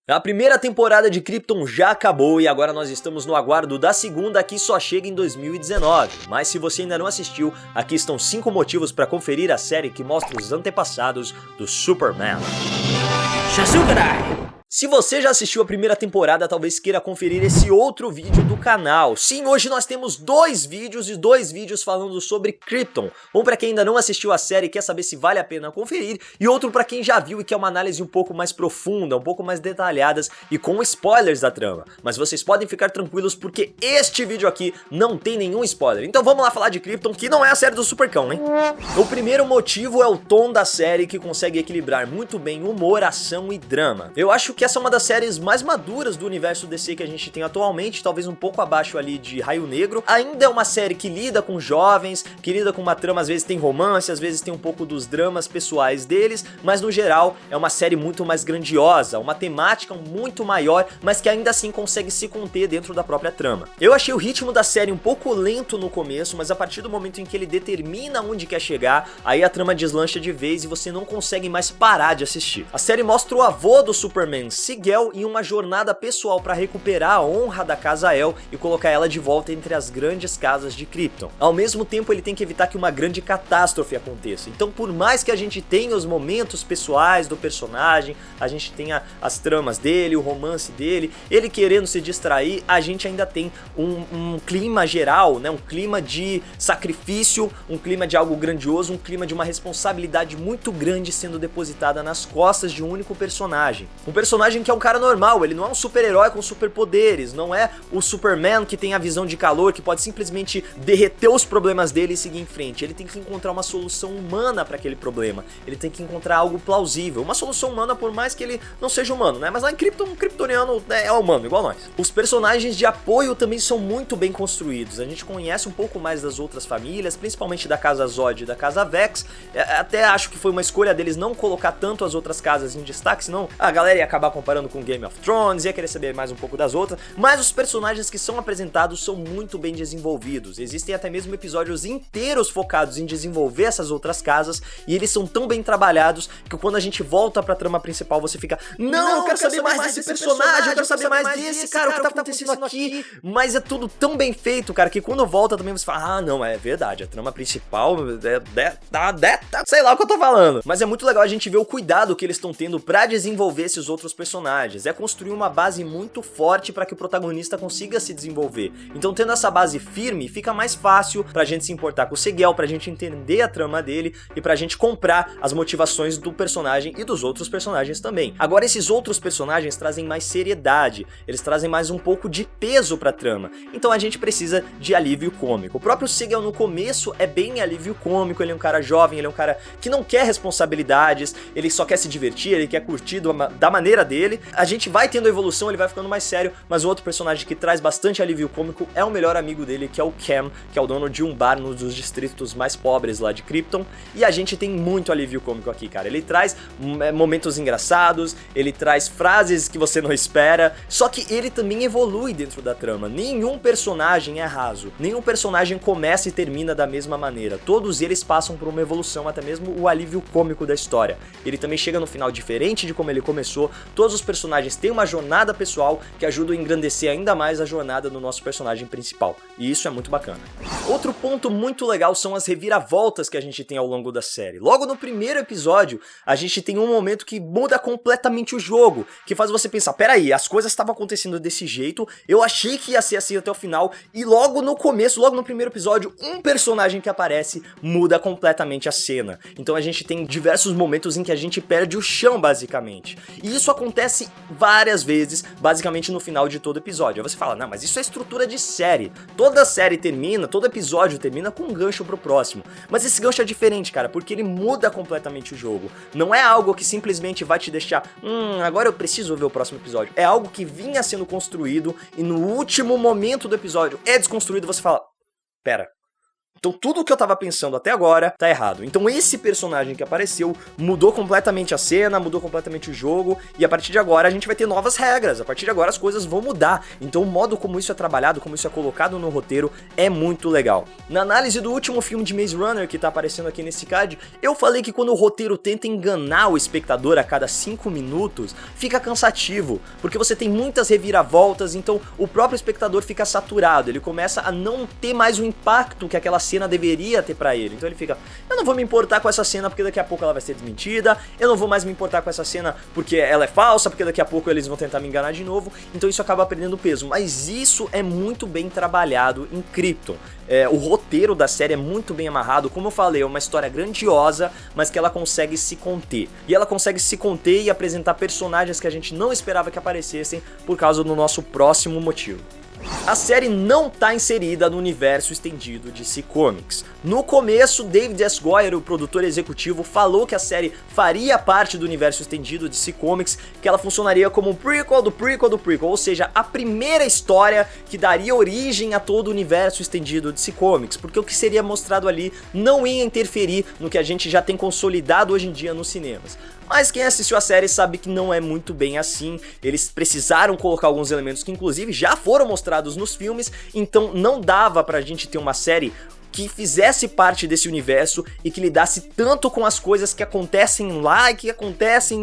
A primeira temporada de Krypton já acabou e agora nós estamos no aguardo da segunda, que só chega em 2019. Mas se você ainda não assistiu, aqui estão 5 motivos para conferir a série que mostra os antepassados do Superman. Se você já assistiu a primeira temporada, talvez queira conferir esse outro vídeo do canal. Sim, hoje nós temos 2 vídeos e 2 vídeos falando sobre Krypton. Um para quem ainda não assistiu a série e quer saber se vale a pena conferir, e outro para quem já viu e quer uma análise um pouco mais profunda, um pouco mais detalhadas e com spoilers da trama. Mas vocês podem ficar tranquilos porque este vídeo aqui não tem nenhum spoiler. Então vamos lá falar de Krypton, que não é a série do Supercão, hein? O primeiro motivo é o tom da série, que consegue equilibrar muito bem humor, ação e drama. Eu acho que essa é uma das séries mais maduras do universo DC que a gente tem atualmente, talvez um pouco abaixo ali de Raio Negro. Ainda é uma série que lida com jovens, que lida com uma trama, às vezes tem romance, às vezes tem um pouco dos dramas pessoais deles, mas no geral é uma série muito mais grandiosa, uma temática muito maior, mas que ainda assim consegue se conter dentro da própria trama. Eu achei o ritmo da série um pouco lento no começo, mas a partir do momento em que ele determina onde quer chegar, aí a trama deslancha de vez e você não consegue mais parar de assistir. A série mostra o avô do Superman, Sigel, em uma jornada pessoal para recuperar a honra da Casa El e colocar ela de volta entre as grandes casas de Krypton. Ao mesmo tempo, ele tem que evitar que uma grande catástrofe aconteça. Então, por mais que a gente tenha os momentos pessoais do personagem, a gente tenha as tramas dele, o romance dele, ele querendo se distrair, a gente ainda tem um clima geral, né? Um clima de sacrifício, um clima de algo grandioso, um clima de uma responsabilidade muito grande sendo depositada nas costas de um único personagem. Um personagem que é um cara normal, ele não é um super-herói com superpoderes, não é o Superman que tem a visão de calor, que pode simplesmente derreter os problemas dele e seguir em frente. Ele tem que encontrar uma solução humana para aquele problema, ele tem que encontrar algo plausível, uma solução humana por mais que ele não seja humano, né? Mas lá em Krypton, um kryptoniano é humano, igual nós. Os personagens de apoio também são muito bem construídos, a gente conhece um pouco mais das outras famílias, principalmente da Casa Zod e da Casa Vex. Até acho que foi uma escolha deles não colocar tanto as outras casas em destaque, senão a galera ia acabar comparando com Game of Thrones, ia querer saber mais um pouco das outras, mas os personagens que são apresentados são muito bem desenvolvidos. Existem até mesmo episódios inteiros focados em desenvolver essas outras casas, e eles são tão bem trabalhados que quando a gente volta pra trama principal você fica, não, eu quero saber mais desse personagem, eu quero saber mais desse, cara, o que tá acontecendo aqui? Mas é tudo tão bem feito, cara, que quando volta também você fala, ah, não, é verdade, a trama principal sei lá o que eu tô falando. Mas é muito legal a gente ver o cuidado que eles estão tendo pra desenvolver esses outros personagens. É construir uma base muito forte para que o protagonista consiga se desenvolver. Então, tendo essa base firme, fica mais fácil pra gente se importar com o Sigel, pra gente entender a trama dele e pra gente comprar as motivações do personagem e dos outros personagens também. Agora, esses outros personagens trazem mais seriedade, eles trazem mais um pouco de peso pra trama. Então a gente precisa de alívio cômico. O próprio Sigel no começo é bem alívio cômico, ele é um cara jovem, ele é um cara que não quer responsabilidades, ele só quer se divertir, ele quer curtir da maneira dele. A gente vai tendo a evolução, ele vai ficando mais sério, mas o outro personagem que traz bastante alívio cômico é o melhor amigo dele, que é o Cam, que é o dono de um bar num dos distritos mais pobres lá de Krypton, e a gente tem muito alívio cômico aqui, cara. Ele traz momentos engraçados, ele traz frases que você não espera, só que ele também evolui dentro da trama. Nenhum personagem é raso, nenhum personagem começa e termina da mesma maneira, todos eles passam por uma evolução, até mesmo o alívio cômico da história. Ele também chega no final diferente de como ele começou, todos os personagens têm uma jornada pessoal que ajuda a engrandecer ainda mais a jornada do nosso personagem principal, e isso é muito bacana. Outro ponto muito legal são as reviravoltas que a gente tem ao longo da série. Logo no primeiro episódio, a gente tem um momento que muda completamente o jogo, que faz você pensar, peraí, as coisas estavam acontecendo desse jeito, eu achei que ia ser assim até o final, e logo no começo, logo no primeiro episódio, um personagem que aparece muda completamente a cena. Então a gente tem diversos momentos em que a gente perde o chão, basicamente. E isso acontece várias vezes, basicamente no final de todo episódio. Aí você fala, não, mas isso é estrutura de série. Toda série termina, todo episódio termina com um gancho pro próximo. Mas esse gancho é diferente, cara, porque ele muda completamente o jogo. Não é algo que simplesmente vai te deixar, agora eu preciso ver o próximo episódio. É algo que vinha sendo construído e no último momento do episódio é desconstruído, você fala, pera, Então tudo que eu tava pensando até agora tá errado. Então esse personagem que apareceu mudou completamente a cena, mudou completamente o jogo, e a partir de agora a gente vai ter novas regras, a partir de agora as coisas vão mudar. Então o modo como isso é trabalhado, como isso é colocado no roteiro é muito legal. Na análise do último filme de Maze Runner que tá aparecendo aqui nesse card, eu falei que quando o roteiro tenta enganar o espectador a cada 5 minutos, fica cansativo, porque você tem muitas reviravoltas, então o próprio espectador fica saturado, ele começa a não ter mais o impacto que aquela cena deveria ter pra ele. Então ele fica, eu não vou me importar com essa cena porque daqui a pouco ela vai ser desmentida, eu não vou mais me importar com essa cena porque ela é falsa, porque daqui a pouco eles vão tentar me enganar de novo, então isso acaba perdendo peso. Mas isso é muito bem trabalhado em Krypton. O roteiro da série é muito bem amarrado, como eu falei, é uma história grandiosa, mas que ela consegue se conter. E ela consegue se conter e apresentar personagens que a gente não esperava que aparecessem por causa do nosso próximo motivo. A série não está inserida no universo estendido de DC Comics. No começo, David S. Goyer, o produtor executivo, falou que a série faria parte do universo estendido de DC Comics, que ela funcionaria como um prequel do prequel do prequel, ou seja, a primeira história que daria origem a todo o universo estendido de DC Comics, porque o que seria mostrado ali não ia interferir no que a gente já tem consolidado hoje em dia nos cinemas. Mas quem assistiu a série sabe que não é muito bem assim, eles precisaram colocar alguns elementos que inclusive já foram mostrados nos filmes, então não dava pra gente ter uma série que fizesse parte desse universo e que lidasse tanto com as coisas que acontecem lá e que acontecem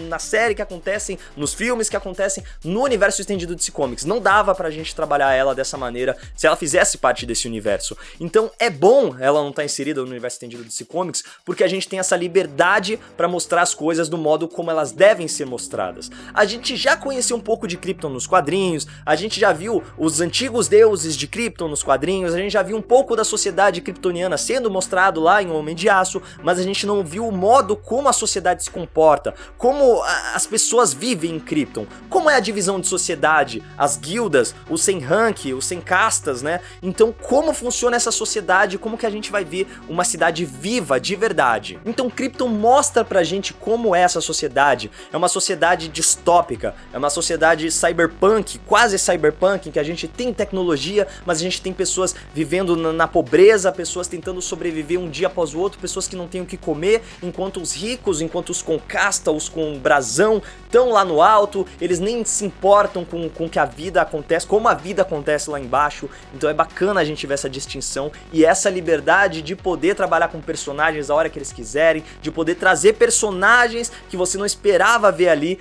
na série, que acontecem nos filmes, que acontecem no universo estendido de DC Comics. Não dava pra gente trabalhar ela dessa maneira se ela fizesse parte desse universo. Então é bom ela não estar inserida no universo estendido de DC Comics, porque a gente tem essa liberdade pra mostrar as coisas do modo como elas devem ser mostradas. A gente já conheceu um pouco de Krypton nos quadrinhos, a gente já viu os antigos deuses de Krypton nos quadrinhos, a gente já viu um pouco da sociedade kryptoniana sendo mostrado lá em Homem de Aço, mas a gente não viu o modo como a sociedade se comporta, como as pessoas vivem em Krypton, como é a divisão de sociedade, as guildas, os sem rank, os sem castas, né? Então como funciona essa sociedade, como que a gente vai ver uma cidade viva de verdade. Então Krypton mostra pra gente como é essa sociedade, é uma sociedade distópica, é uma sociedade cyberpunk, quase cyberpunk, em que a gente tem tecnologia, mas a gente tem pessoas vivendo na pobreza, pessoas tentando sobreviver um dia após o outro, pessoas que não têm o que comer, enquanto os ricos, enquanto os com casta, os com brasão, estão lá no alto, eles nem se importam com que a vida acontece, como a vida acontece lá embaixo. Então é bacana a gente ver essa distinção e essa liberdade de poder trabalhar com personagens a hora que eles quiserem, de poder trazer personagens que você não esperava ver ali,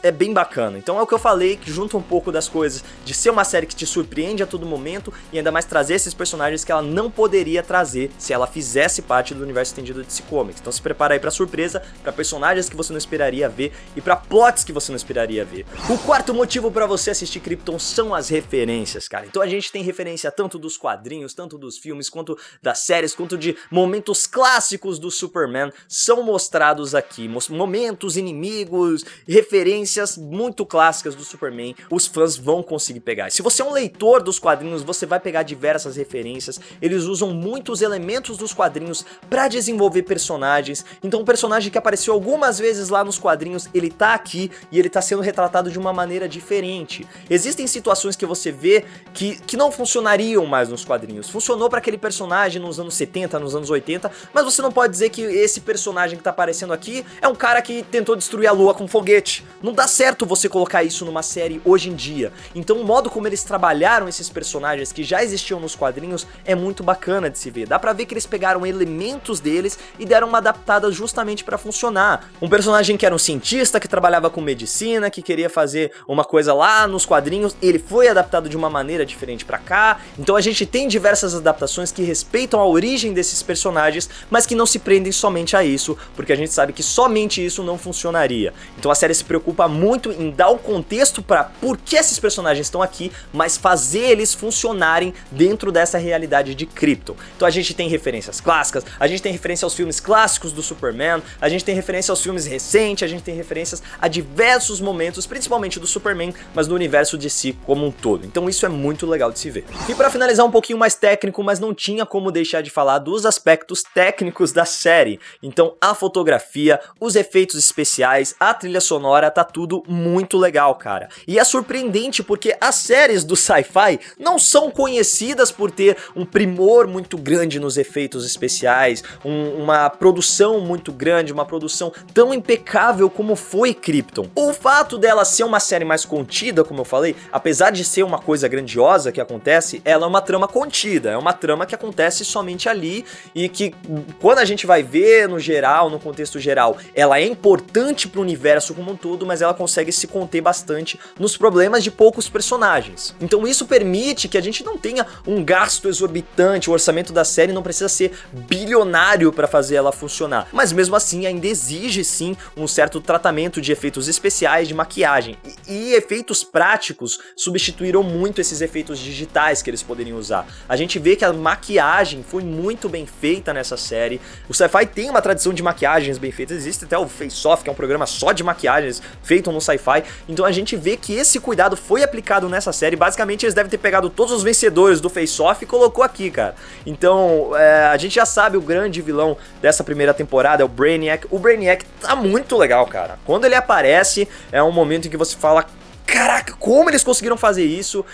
é bem bacana. Então é o que eu falei, que junta um pouco das coisas de ser uma série que te surpreende a todo momento e ainda mais trazer esses personagens que ela não poderia trazer se ela fizesse parte do universo estendido de DC Comics. Então se prepara aí pra surpresa, pra personagens que você não esperaria ver e pra plots que você não esperaria ver. O quarto motivo pra você assistir Krypton são as referências, cara. Então a gente tem referência tanto dos quadrinhos, tanto dos filmes, quanto das séries, quanto de momentos clássicos do Superman são mostrados aqui. Momentos, inimigos, referências muito clássicas do Superman, os fãs vão conseguir pegar. Se você é um leitor dos quadrinhos, você vai pegar diversas referências. Eles usam muitos elementos dos quadrinhos pra desenvolver personagens. Então um personagem que apareceu algumas vezes lá nos quadrinhos, ele tá aqui e ele tá sendo retratado de uma maneira diferente. Existem situações que você vê que não funcionariam mais nos quadrinhos. Funcionou pra aquele personagem nos anos 70, nos anos 80, mas você não pode dizer que esse personagem que tá aparecendo aqui é um cara que tentou destruir a lua com foguete. Não dá certo você colocar isso numa série hoje em dia. Então o modo como eles trabalharam esses personagens que já existiam nos quadrinhos é muito bacana de se ver. Dá pra ver que eles pegaram elementos deles e deram uma adaptada justamente pra funcionar. Um personagem que era um cientista, que trabalhava com medicina, que queria fazer uma coisa lá nos quadrinhos, ele foi adaptado de uma maneira diferente pra cá. Então a gente tem diversas adaptações que respeitam a origem desses personagens, mas que não se prendem somente a isso, porque a gente sabe que somente isso não funcionaria. Então a série se preocupa muito em dar o contexto pra por que esses personagens estão aqui, mas fazer eles funcionarem dentro dessa realidade de Krypton. Então a gente tem referências clássicas, a gente tem referência aos filmes clássicos do Superman, a gente tem referência aos filmes recentes, a gente tem referências a diversos momentos, principalmente do Superman, mas do universo de si como um todo. Então isso é muito legal de se ver. E pra finalizar um pouquinho mais técnico, mas não tinha como deixar de falar dos aspectos técnicos da série. Então a fotografia, os efeitos especiais, a trilha sonora, tá tudo muito legal, cara. E é surpreendente porque as séries do sci-fi não são conhecidas por ter um primor amor muito grande nos efeitos especiais, uma produção muito grande, uma produção tão impecável como foi Krypton. O fato dela ser uma série mais contida, como eu falei, apesar de ser uma coisa grandiosa que acontece, ela é uma trama contida, é uma trama que acontece somente ali e que quando a gente vai ver no geral, no contexto geral, ela é importante pro universo como um todo, mas ela consegue se conter bastante nos problemas de poucos personagens. Então isso permite que a gente não tenha um gasto exorbitante, o orçamento da série não precisa ser bilionário para fazer ela funcionar, mas mesmo assim ainda exige sim um certo tratamento de efeitos especiais, de maquiagem, e efeitos práticos substituíram muito esses efeitos digitais que eles poderiam usar. A gente vê que a maquiagem foi muito bem feita nessa série. O Sci-Fi tem uma tradição de maquiagens bem feitas, existe até o Face Off, que é um programa só de maquiagens feito no Sci-Fi, então a gente vê que esse cuidado foi aplicado nessa série. Basicamente eles devem ter pegado todos os vencedores do Face Off e colocou aqui, cara. Então a gente já sabe o grande vilão dessa primeira temporada é o Brainiac. O Brainiac tá muito legal, cara. Quando ele aparece, é um momento em que você fala: caraca, como eles conseguiram fazer isso?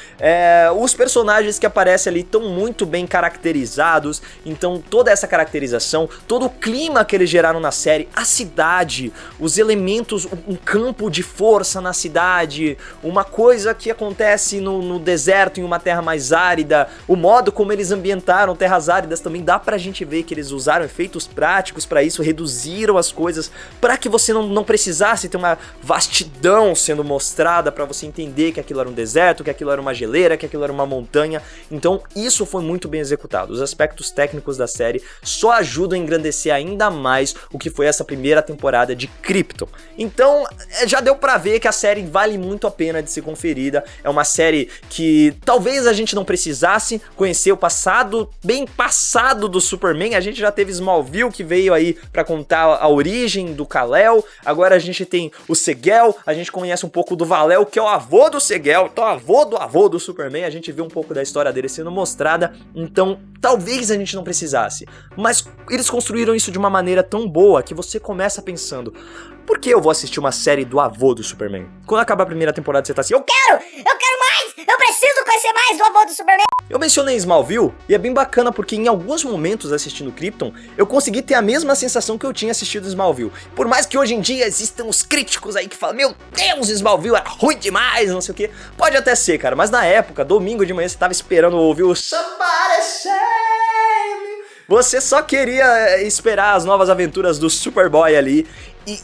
Os personagens que aparecem ali estão muito bem caracterizados, então toda essa caracterização, todo o clima que eles geraram na série, a cidade, os elementos, um campo de força na cidade, uma coisa que acontece no deserto, em uma terra mais árida, o modo como eles ambientaram terras áridas também dá pra gente ver que eles usaram efeitos práticos pra isso, reduziram as coisas pra que você não precisasse ter uma vastidão sendo mostrada pra você entender que aquilo era um deserto, que aquilo era uma geleira, que aquilo era uma montanha. Então isso foi muito bem executado. Os aspectos técnicos da série só ajudam a engrandecer ainda mais o que foi essa primeira temporada de Krypton. Então já deu pra ver que a série vale muito a pena de ser conferida. É uma série que talvez a gente não precisasse conhecer o passado, bem passado do Superman. A gente já teve Smallville, que veio aí pra contar a origem do Kal-El. Agora a gente tem o Segel, a gente conhece um pouco do Val-El, que é o avô do Segel, então avô do Superman. A gente vê um pouco da história dele sendo mostrada, então talvez a gente não precisasse, mas eles construíram isso de uma maneira tão boa que você começa pensando: por que eu vou assistir uma série do avô do Superman? Quando acabar a primeira temporada você tá assim: eu quero mais, eu preciso conhecer mais do avô do Superman. Eu mencionei Smallville e é bem bacana porque em alguns momentos assistindo Krypton eu consegui ter a mesma sensação que eu tinha assistido Smallville. Por mais que hoje em dia existam os críticos aí que falam: meu Deus, Smallville era ruim demais, não sei o que. Pode até ser, cara, mas na época, domingo de manhã, você tava esperando ouvir o Somebody Save Me. Você só queria esperar as novas aventuras do Superboy ali.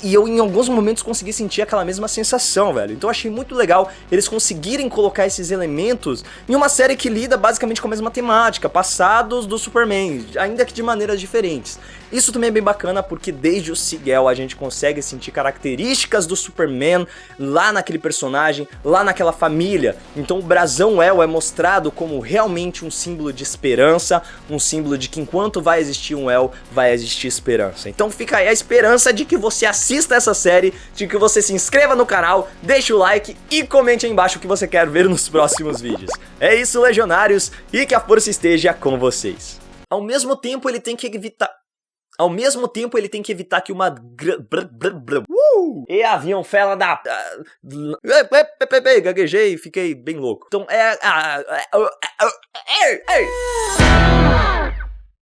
E eu em alguns momentos consegui sentir aquela mesma sensação, velho. Então eu achei muito legal eles conseguirem colocar esses elementos em uma série que lida basicamente com a mesma temática, passados do Superman, ainda que de maneiras diferentes. Isso também é bem bacana porque desde o Segel a gente consegue sentir características do Superman lá naquele personagem, lá naquela família. Então o brasão El é mostrado como realmente um símbolo de esperança, um símbolo de que enquanto vai existir um El, vai existir esperança. Então fica aí a esperança de que você assista essa série, de que você se inscreva no canal, deixe o like e comente aí embaixo o que você quer ver nos próximos vídeos. É isso, Legionários, e que a força esteja com vocês. Ao mesmo tempo ele tem que evitar que uma e avião fela da gaguejei e fiquei bem louco. Então